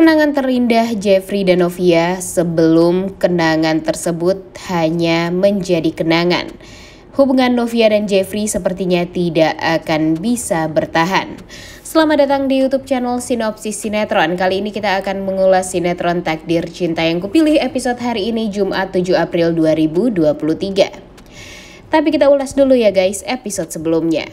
Kenangan terindah Jeffrey dan Novia sebelum kenangan tersebut hanya menjadi kenangan. Hubungan Novia dan Jeffrey sepertinya tidak akan bisa bertahan. Selamat datang di YouTube channel Sinopsis Sinetron. Kali ini kita akan mengulas sinetron Takdir Cinta yang Kupilih episode hari ini Jumat 7 April 2023. Tapi kita ulas dulu ya guys episode sebelumnya.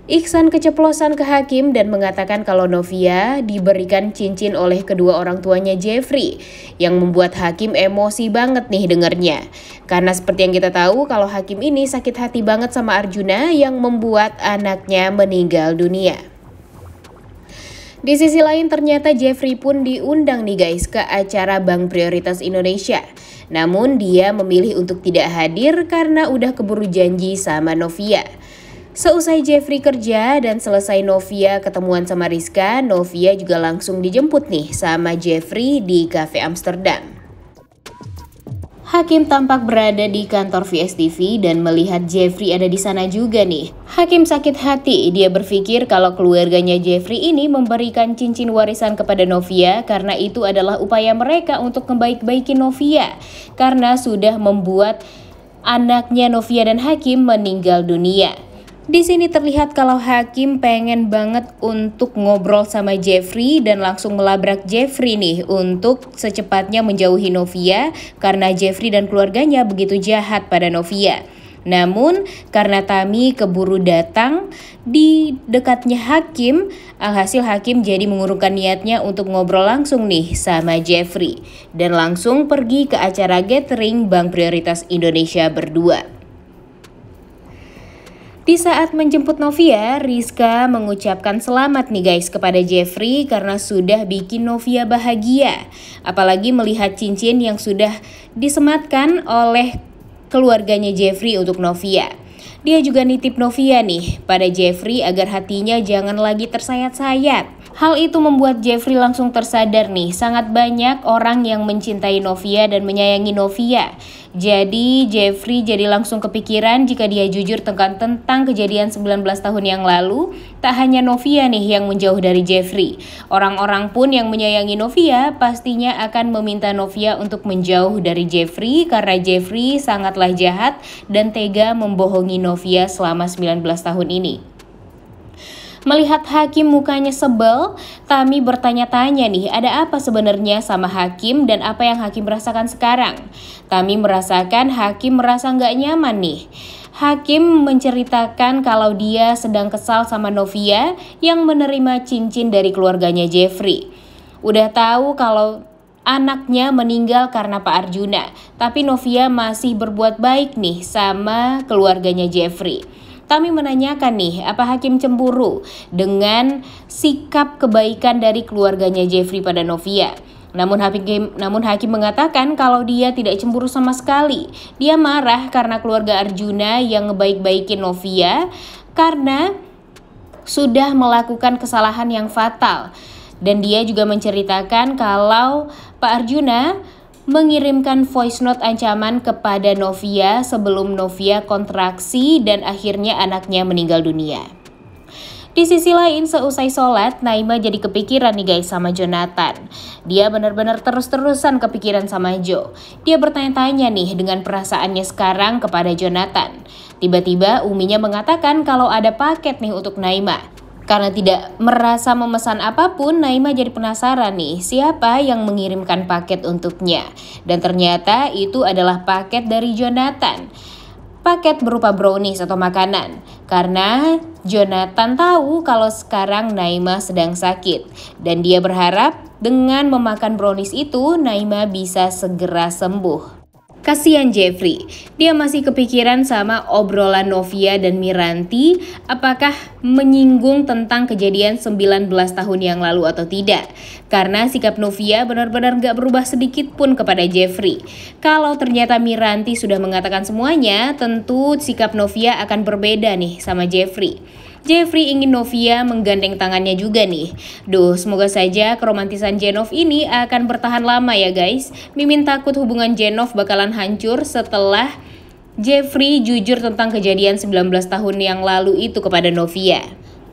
Iksan keceplosan ke Hakim dan mengatakan kalau Novia diberikan cincin oleh kedua orang tuanya Jeffrey, yang membuat Hakim emosi banget nih dengernya. Karena seperti yang kita tahu kalau Hakim ini sakit hati banget sama Arjuna yang membuat anaknya meninggal dunia. Di sisi lain ternyata Jeffrey pun diundang nih guys ke acara Bank Prioritas Indonesia. Namun dia memilih untuk tidak hadir karena udah keburu janji sama Novia. Seusai Jeffrey kerja dan selesai Novia ketemuan sama Rizka, Novia juga langsung dijemput nih sama Jeffrey di Cafe Amsterdam. Hakim tampak berada di kantor VSTV dan melihat Jeffrey ada di sana juga nih. Hakim sakit hati, dia berpikir kalau keluarganya Jeffrey ini memberikan cincin warisan kepada Novia karena itu adalah upaya mereka untuk membaik-baiki Novia karena sudah membuat anaknya Novia dan Hakim meninggal dunia. Di sini terlihat kalau Hakim pengen banget untuk ngobrol sama Jeffrey dan langsung melabrak Jeffrey nih untuk secepatnya menjauhi Novia karena Jeffrey dan keluarganya begitu jahat pada Novia. Namun karena Tami keburu datang di dekatnya Hakim, alhasil Hakim jadi mengurungkan niatnya untuk ngobrol langsung nih sama Jeffrey dan langsung pergi ke acara gathering Bank Prioritas Indonesia berdua. Di saat menjemput Novia, Rizka mengucapkan selamat nih guys kepada Jeffrey karena sudah bikin Novia bahagia. Apalagi melihat cincin yang sudah disematkan oleh keluarganya Jeffrey untuk Novia. Dia juga nitip Novia nih pada Jeffrey agar hatinya jangan lagi tersayat-sayat. Hal itu membuat Jeffrey langsung tersadar nih, sangat banyak orang yang mencintai Novia dan menyayangi Novia. Jadi Jeffrey jadi langsung kepikiran jika dia jujur tentang kejadian 19 tahun yang lalu, tak hanya Novia nih yang menjauh dari Jeffrey. Orang-orang pun yang menyayangi Novia pastinya akan meminta Novia untuk menjauh dari Jeffrey karena Jeffrey sangatlah jahat dan tega membohongi Novia selama 19 tahun ini. Melihat Hakim mukanya sebel, Tami bertanya-tanya nih, ada apa sebenarnya sama Hakim dan apa yang Hakim rasakan sekarang? Tami merasakan Hakim merasa nggak nyaman nih. Hakim menceritakan kalau dia sedang kesal sama Novia yang menerima cincin dari keluarganya Jeffrey. Udah tahu kalau anaknya meninggal karena Pak Arjuna, tapi Novia masih berbuat baik nih sama keluarganya Jeffrey. Tami menanyakan nih, apa Hakim cemburu dengan sikap kebaikan dari keluarganya Jeffrey pada Novia? Namun Hakim mengatakan kalau dia tidak cemburu sama sekali. Dia marah karena keluarga Arjuna yang ngebaik-baikin Novia karena sudah melakukan kesalahan yang fatal. Dan dia juga menceritakan kalau Pak Arjuna mengirimkan voice note ancaman kepada Novia sebelum Novia kontraksi dan akhirnya anaknya meninggal dunia. Di sisi lain, seusai sholat, Naima jadi kepikiran nih guys sama Jonathan. Dia benar-benar terus-terusan kepikiran sama Jo. Dia bertanya-tanya nih dengan perasaannya sekarang kepada Jonathan. Tiba-tiba Uminya mengatakan kalau ada paket nih untuk Naima. Karena tidak merasa memesan apapun, Naima jadi penasaran nih siapa yang mengirimkan paket untuknya. Dan ternyata itu adalah paket dari Jonathan. Paket berupa brownies atau makanan. Karena Jonathan tahu kalau sekarang Naima sedang sakit. Dan dia berharap dengan memakan brownies itu Naima bisa segera sembuh. Kasihan Jeffrey, dia masih kepikiran sama obrolan Novia dan Miranti, apakah menyinggung tentang kejadian 19 tahun yang lalu atau tidak. Karena sikap Novia benar-benar gak berubah sedikit pun kepada Jeffrey. Kalau ternyata Miranti sudah mengatakan semuanya, tentu sikap Novia akan berbeda nih sama Jeffrey. Jeffrey ingin Novia menggandeng tangannya juga nih. Duh, semoga saja keromantisan Jenov ini akan bertahan lama ya guys. Mimin takut hubungan Jenov bakalan hancur setelah Jeffrey jujur tentang kejadian 19 tahun yang lalu itu kepada Novia.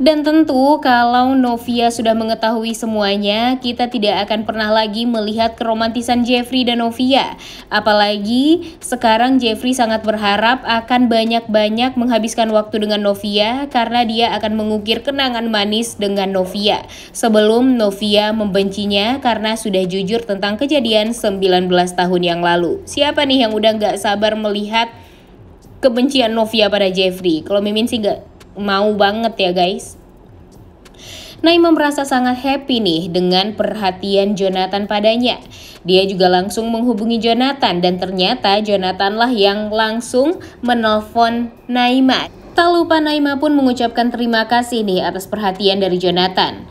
Dan tentu kalau Novia sudah mengetahui semuanya, kita tidak akan pernah lagi melihat keromantisan Jeffrey dan Novia. Apalagi sekarang Jeffrey sangat berharap akan banyak-banyak menghabiskan waktu dengan Novia karena dia akan mengukir kenangan manis dengan Novia. Sebelum Novia membencinya karena sudah jujur tentang kejadian 19 tahun yang lalu. Siapa nih yang udah gak sabar melihat kebencian Novia pada Jeffrey? Kalau Mimin sih gak mau banget ya guys. Naima merasa sangat happy nih dengan perhatian Jonathan padanya. Dia juga langsung menghubungi Jonathan dan ternyata Jonathan lah yang langsung menelpon Naima. Tak lupa Naima pun mengucapkan terima kasih nih atas perhatian dari Jonathan.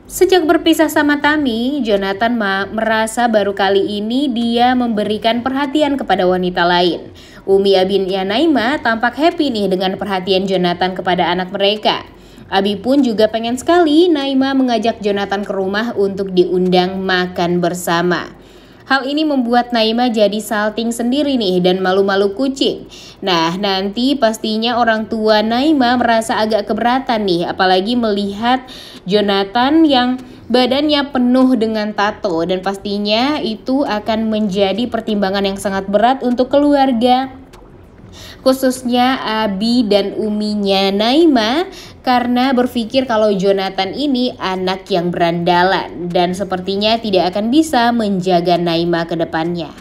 Sejak berpisah sama Tami, Jonathan merasa baru kali ini dia memberikan perhatian kepada wanita lain. Umi Abinya Naima tampak happy nih dengan perhatian Jonathan kepada anak mereka. Abi pun juga pengen sekali Naima mengajak Jonathan ke rumah untuk diundang makan bersama. Hal ini membuat Naima jadi salting sendiri nih dan malu-malu kucing. Nah, nanti pastinya orang tua Naima merasa agak keberatan nih, apalagi melihat Jonathan yang badannya penuh dengan tato dan pastinya itu akan menjadi pertimbangan yang sangat berat untuk keluarga. Khususnya Abi dan uminya Naima karena berpikir kalau Jonathan ini anak yang berandalan dan sepertinya tidak akan bisa menjaga Naima ke depannya.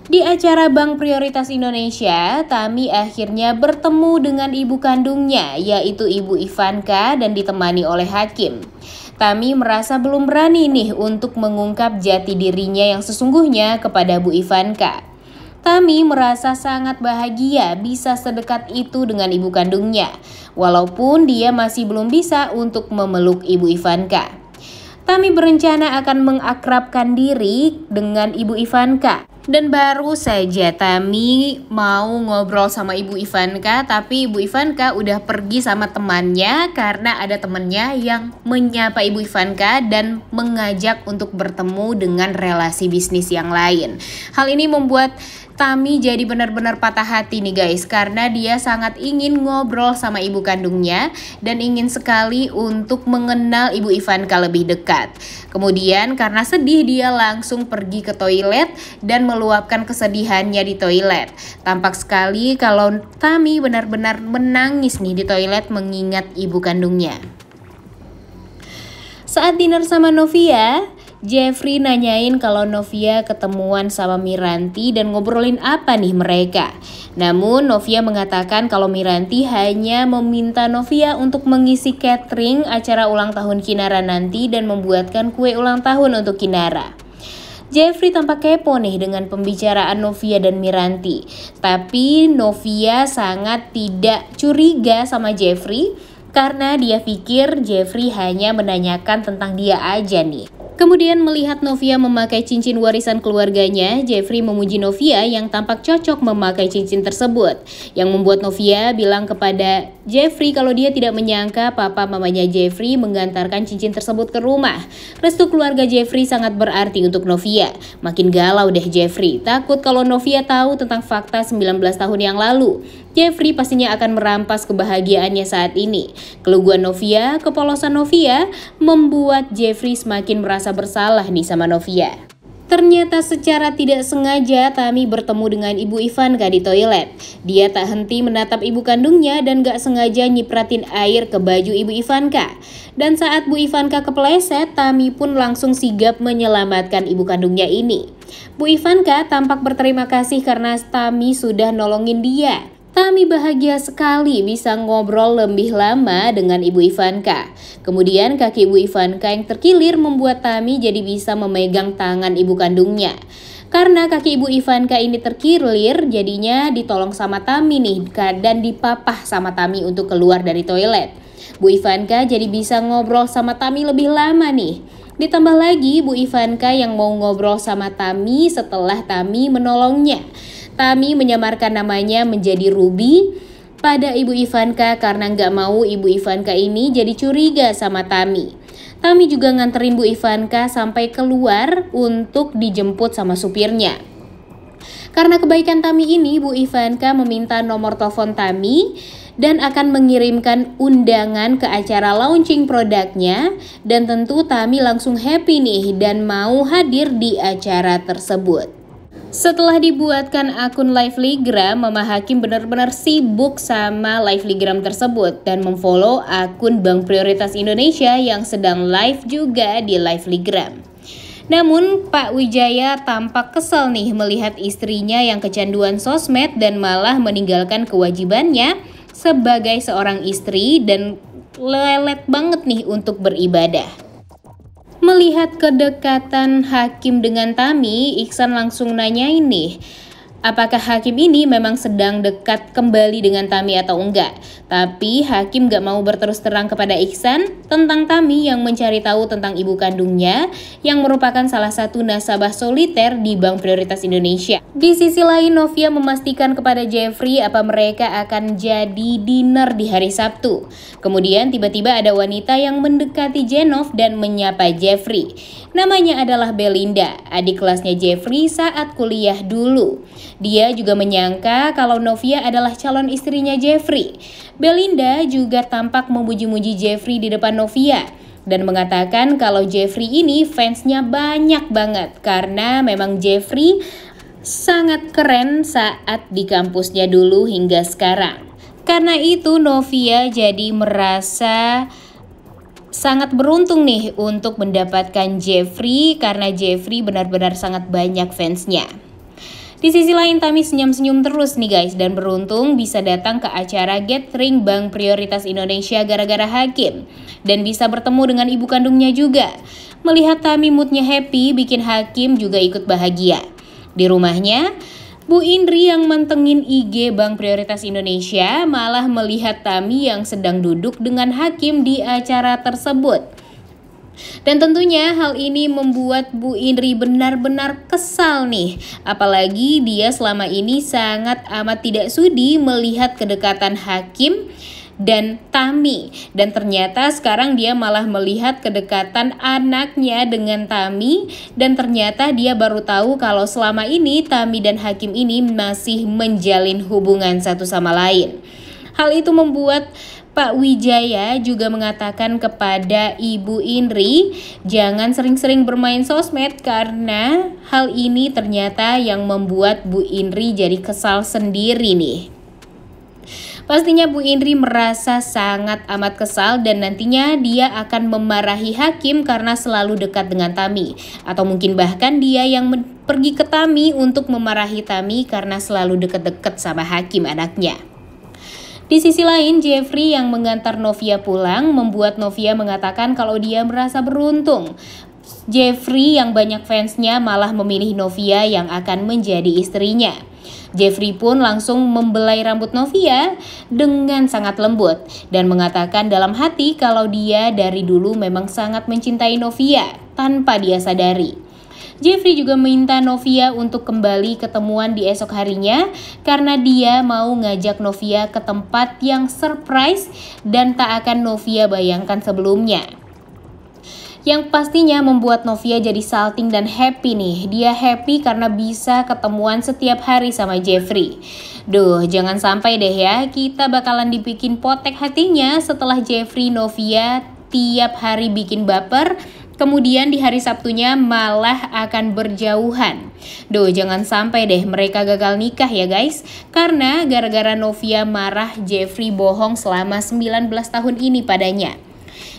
Di acara Bank Prioritas Indonesia, Tami akhirnya bertemu dengan ibu kandungnya yaitu Ibu Ivanka dan ditemani oleh hakim. Tami merasa belum berani nih untuk mengungkap jati dirinya yang sesungguhnya kepada Bu Ivanka. Tami merasa sangat bahagia bisa sedekat itu dengan ibu kandungnya, walaupun dia masih belum bisa untuk memeluk Ibu Ivanka. Tami berencana akan mengakrabkan diri dengan Ibu Ivanka. Dan baru saja Tami mau ngobrol sama Ibu Ivanka, tapi Ibu Ivanka udah pergi sama temannya karena ada temannya yang menyapa Ibu Ivanka dan mengajak untuk bertemu dengan relasi bisnis yang lain. Hal ini membuat Tami jadi benar-benar patah hati nih guys, karena dia sangat ingin ngobrol sama ibu kandungnya dan ingin sekali untuk mengenal Ibu Ivanka lebih dekat. Kemudian karena sedih dia langsung pergi ke toilet dan meluapkan kesedihannya di toilet. Tampak sekali kalau Tami benar-benar menangis nih di toilet mengingat ibu kandungnya. Saat dinner sama Novia, Jeffrey nanyain kalau Novia ketemuan sama Miranti dan ngobrolin apa nih mereka. Namun Novia mengatakan kalau Miranti hanya meminta Novia untuk mengisi catering acara ulang tahun Kinara nanti dan membuatkan kue ulang tahun untuk Kinara. Jeffrey tampak kepo nih dengan pembicaraan Novia dan Miranti. Tapi Novia sangat tidak curiga sama Jeffrey karena dia pikir Jeffrey hanya menanyakan tentang dia aja nih. Kemudian melihat Novia memakai cincin warisan keluarganya, Jeffrey memuji Novia yang tampak cocok memakai cincin tersebut. Yang membuat Novia bilang kepada Jeffrey kalau dia tidak menyangka papa mamanya Jeffrey mengantarkan cincin tersebut ke rumah. Restu keluarga Jeffrey sangat berarti untuk Novia. Makin galau deh Jeffrey, takut kalau Novia tahu tentang fakta 19 tahun yang lalu. Jeffrey pastinya akan merampas kebahagiaannya saat ini. Keluguan Novia, kepolosan Novia membuat Jeffrey semakin merasa bersalah nih sama Novia. Ternyata secara tidak sengaja Tami bertemu dengan Ibu Ivanka di toilet. Dia tak henti menatap ibu kandungnya dan gak sengaja nyipratin air ke baju Ibu Ivanka. Dan saat Bu Ivanka kepleset, Tami pun langsung sigap menyelamatkan ibu kandungnya ini. Bu Ivanka tampak berterima kasih karena Tami sudah nolongin dia. Tami bahagia sekali bisa ngobrol lebih lama dengan Ibu Ivanka. Kemudian kaki Ibu Ivanka yang terkilir membuat Tami jadi bisa memegang tangan ibu kandungnya. Karena kaki Ibu Ivanka ini terkilir, jadinya ditolong sama Tami nih dan dipapah sama Tami untuk keluar dari toilet. Bu Ivanka jadi bisa ngobrol sama Tami lebih lama nih. Ditambah lagi Bu Ivanka yang mau ngobrol sama Tami setelah Tami menolongnya. Tami menyamarkan namanya menjadi Ruby pada Ibu Ivanka karena nggak mau Ibu Ivanka ini jadi curiga sama Tami. Tami juga nganterin Bu Ivanka sampai keluar untuk dijemput sama supirnya. Karena kebaikan Tami ini, Bu Ivanka meminta nomor telepon Tami dan akan mengirimkan undangan ke acara launching produknya, dan tentu Tami langsung happy nih dan mau hadir di acara tersebut. Setelah dibuatkan akun Livelygram, Mama Hakim benar-benar sibuk sama Livelygram tersebut dan memfollow akun Bank Prioritas Indonesia yang sedang live juga di Livelygram. Namun Pak Wijaya tampak kesal nih melihat istrinya yang kecanduan sosmed dan malah meninggalkan kewajibannya sebagai seorang istri dan lelet banget nih untuk beribadah. Melihat kedekatan Hakim dengan Tami, Iksan langsung nanyain nih, apakah Hakim ini memang sedang dekat kembali dengan Tami atau enggak? Tapi Hakim gak mau berterus terang kepada Iksan tentang Tami yang mencari tahu tentang ibu kandungnya yang merupakan salah satu nasabah soliter di Bank Prioritas Indonesia. Di sisi lain, Novia memastikan kepada Jeffrey apa mereka akan jadi dinner di hari Sabtu. Kemudian tiba-tiba ada wanita yang mendekati Jenov dan menyapa Jeffrey. Namanya adalah Belinda, adik kelasnya Jeffrey saat kuliah dulu. Dia juga menyangka kalau Novia adalah calon istrinya Jeffrey. Belinda juga tampak memuji-muji Jeffrey di depan Novia dan mengatakan kalau Jeffrey ini fansnya banyak banget karena memang Jeffrey sangat keren saat di kampusnya dulu hingga sekarang. Karena itu Novia jadi merasa sangat beruntung nih untuk mendapatkan Jeffrey karena Jeffrey benar-benar sangat banyak fansnya. Di sisi lain, Tami senyum-senyum terus nih guys dan beruntung bisa datang ke acara gathering Bank Prioritas Indonesia gara-gara Hakim dan bisa bertemu dengan ibu kandungnya juga. Melihat Tami moodnya happy bikin Hakim juga ikut bahagia. Di rumahnya, Bu Indri yang mantengin IG Bank Prioritas Indonesia malah melihat Tami yang sedang duduk dengan Hakim di acara tersebut. Dan tentunya hal ini membuat Bu Indri benar-benar kesal nih. Apalagi dia selama ini sangat amat tidak sudi melihat kedekatan Hakim dan Tami. Dan ternyata sekarang dia malah melihat kedekatan anaknya dengan Tami. Dan ternyata dia baru tahu kalau selama ini Tami dan Hakim ini masih menjalin hubungan satu sama lain. Hal itu membuat Pak Wijaya juga mengatakan kepada Ibu Indri jangan sering-sering bermain sosmed karena hal ini ternyata yang membuat Bu Indri jadi kesal sendiri nih. Pastinya Bu Indri merasa sangat amat kesal dan nantinya dia akan memarahi Hakim karena selalu dekat dengan Tami. Atau mungkin bahkan dia yang pergi ke Tami untuk memarahi Tami karena selalu dekat-dekat sama Hakim anaknya. Di sisi lain, Jeffrey yang mengantar Novia pulang membuat Novia mengatakan kalau dia merasa beruntung. Jeffrey yang banyak fansnya malah memilih Novia yang akan menjadi istrinya. Jeffrey pun langsung membelai rambut Novia dengan sangat lembut dan mengatakan dalam hati kalau dia dari dulu memang sangat mencintai Novia tanpa dia sadari. Jeffrey juga minta Novia untuk kembali ketemuan di esok harinya karena dia mau ngajak Novia ke tempat yang surprise dan tak akan Novia bayangkan sebelumnya. Yang pastinya membuat Novia jadi salting dan happy nih. Dia happy karena bisa ketemuan setiap hari sama Jeffrey. Duh, jangan sampai deh ya kita bakalan dibikin potek hatinya setelah Jeffrey Novia tiap hari bikin baper. Kemudian di hari Sabtunya malah akan berjauhan. Duh, jangan sampai deh mereka gagal nikah ya guys. Karena gara-gara Novia marah Jeffrey bohong selama 19 tahun ini padanya.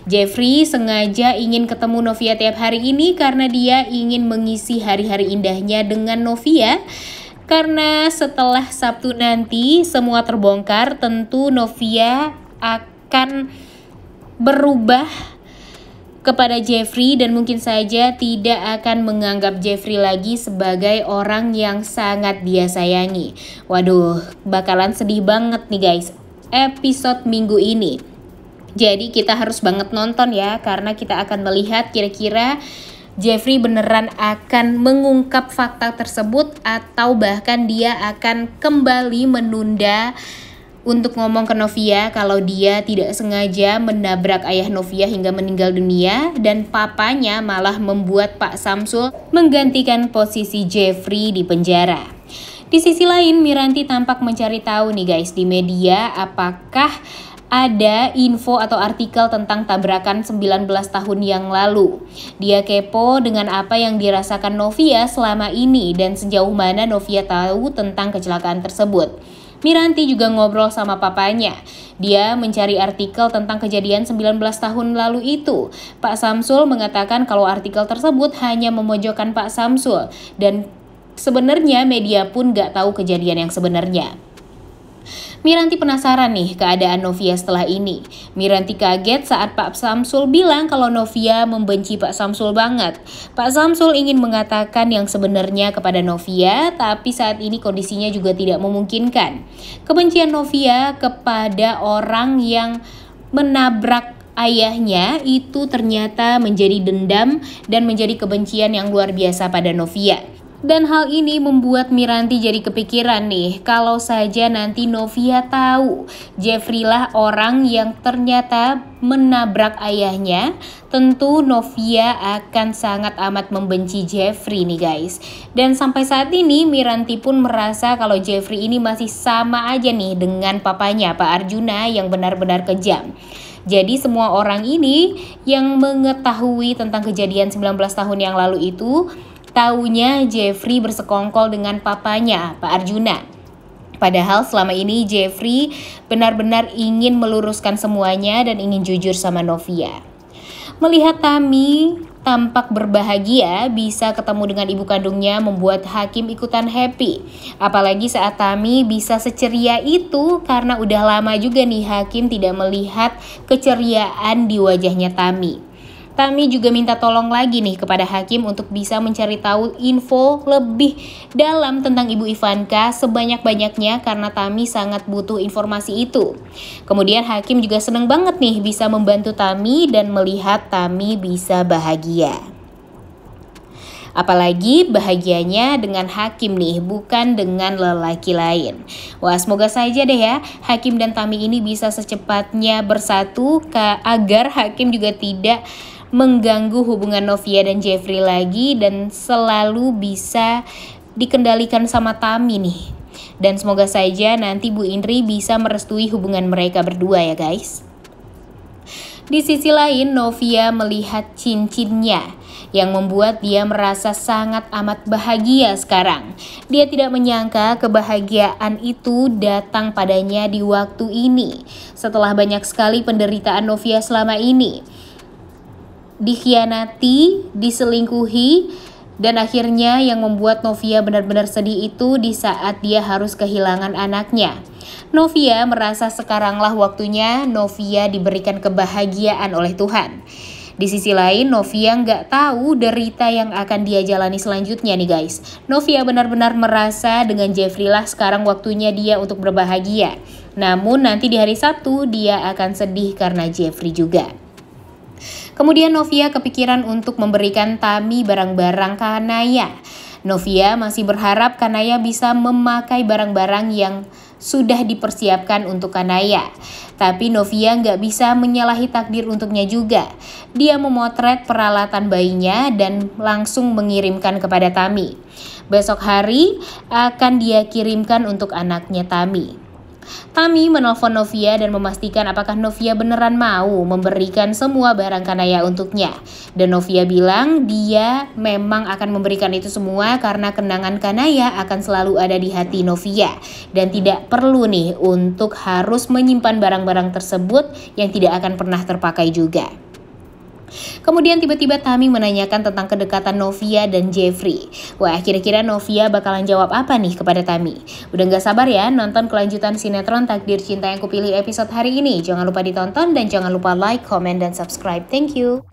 Jeffrey sengaja ingin ketemu Novia tiap hari ini karena dia ingin mengisi hari-hari indahnya dengan Novia. Karena setelah Sabtu nanti semua terbongkar, tentu Novia akan berubah kepada Jeffrey dan mungkin saja tidak akan menganggap Jeffrey lagi sebagai orang yang sangat dia sayangi. Waduh, bakalan sedih banget nih guys episode minggu ini. Jadi kita harus banget nonton ya karena kita akan melihat kira-kira Jeffrey beneran akan mengungkap fakta tersebut atau bahkan dia akan kembali menunda untuk ngomong ke Novia kalau dia tidak sengaja menabrak ayah Novia hingga meninggal dunia dan papanya malah membuat Pak Samsul menggantikan posisi Jeffrey di penjara. Di sisi lain, Miranti tampak mencari tahu nih guys di media apakah ada info atau artikel tentang tabrakan 19 tahun yang lalu. Dia kepo dengan apa yang dirasakan Novia selama ini dan sejauh mana Novia tahu tentang kecelakaan tersebut. Miranti juga ngobrol sama papanya. Dia mencari artikel tentang kejadian 19 tahun lalu itu. Pak Samsul mengatakan kalau artikel tersebut hanya memojokkan Pak Samsul dan sebenarnya media pun gak tahu kejadian yang sebenarnya. Miranti penasaran nih keadaan Novia setelah ini. Miranti kaget saat Pak Samsul bilang kalau Novia membenci Pak Samsul banget. Pak Samsul ingin mengatakan yang sebenarnya kepada Novia, tapi saat ini kondisinya juga tidak memungkinkan. Kebencian Novia kepada orang yang menabrak ayahnya itu ternyata menjadi dendam dan menjadi kebencian yang luar biasa pada Novia. Dan hal ini membuat Miranti jadi kepikiran nih, kalau saja nanti Novia tahu Jeffrey lah orang yang ternyata menabrak ayahnya, tentu Novia akan sangat amat membenci Jeffrey nih guys. Dan sampai saat ini Miranti pun merasa kalau Jeffrey ini masih sama aja nih dengan papanya Pak Arjuna yang benar-benar kejam. Jadi semua orang ini yang mengetahui tentang kejadian 19 tahun yang lalu itu, taunya Jeffrey bersekongkol dengan papanya, Pak Arjuna. Padahal selama ini Jeffrey benar-benar ingin meluruskan semuanya dan ingin jujur sama Novia. Melihat Tami tampak berbahagia bisa ketemu dengan ibu kandungnya membuat Hakim ikutan happy. Apalagi saat Tami bisa seceria itu karena udah lama juga nih Hakim tidak melihat keceriaan di wajahnya Tami. Tami juga minta tolong lagi nih kepada Hakim untuk bisa mencari tahu info lebih dalam tentang Ibu Ivanka sebanyak-banyaknya karena Tami sangat butuh informasi itu. Kemudian Hakim juga seneng banget nih bisa membantu Tami dan melihat Tami bisa bahagia. Apalagi bahagianya dengan Hakim nih, bukan dengan lelaki lain. Wah, semoga saja deh ya Hakim dan Tami ini bisa secepatnya bersatu agar Hakim juga tidak mengganggu hubungan Novia dan Jeffrey lagi dan selalu bisa dikendalikan sama Tami nih. Dan semoga saja nanti Bu Indri bisa merestui hubungan mereka berdua ya guys. Di sisi lain, Novia melihat cincinnya yang membuat dia merasa sangat amat bahagia sekarang. Dia tidak menyangka kebahagiaan itu datang padanya di waktu ini. Setelah banyak sekali penderitaan Novia selama ini. Dikhianati, diselingkuhi, dan akhirnya yang membuat Novia benar-benar sedih itu di saat dia harus kehilangan anaknya. Novia merasa sekaranglah waktunya Novia diberikan kebahagiaan oleh Tuhan. Di sisi lain, Novia nggak tahu derita yang akan dia jalani selanjutnya nih guys. Novia benar-benar merasa dengan Jeffrey lah sekarang waktunya dia untuk berbahagia. Namun nanti di hari Sabtu dia akan sedih karena Jeffrey juga. Kemudian Novia kepikiran untuk memberikan Tami barang-barang Kanaya. Novia masih berharap Kanaya bisa memakai barang-barang yang sudah dipersiapkan untuk Kanaya. Tapi Novia nggak bisa menyalahi takdir untuknya juga. Dia memotret peralatan bayinya dan langsung mengirimkan kepada Tami. Besok hari akan dia kirimkan untuk anaknya Tami. Tami menelpon Novia dan memastikan apakah Novia beneran mau memberikan semua barang Kanaya untuknya. Dan Novia bilang dia memang akan memberikan itu semua karena kenangan Kanaya akan selalu ada di hati Novia. Dan tidak perlu nih untuk harus menyimpan barang-barang tersebut yang tidak akan pernah terpakai juga. Kemudian tiba-tiba Tami menanyakan tentang kedekatan Novia dan Jeffrey. Wah, kira-kira Novia bakalan jawab apa nih kepada Tami? Udah gak sabar ya nonton kelanjutan sinetron Takdir Cinta yang Kupilih episode hari ini. Jangan lupa ditonton dan jangan lupa like, comment, dan subscribe. Thank you.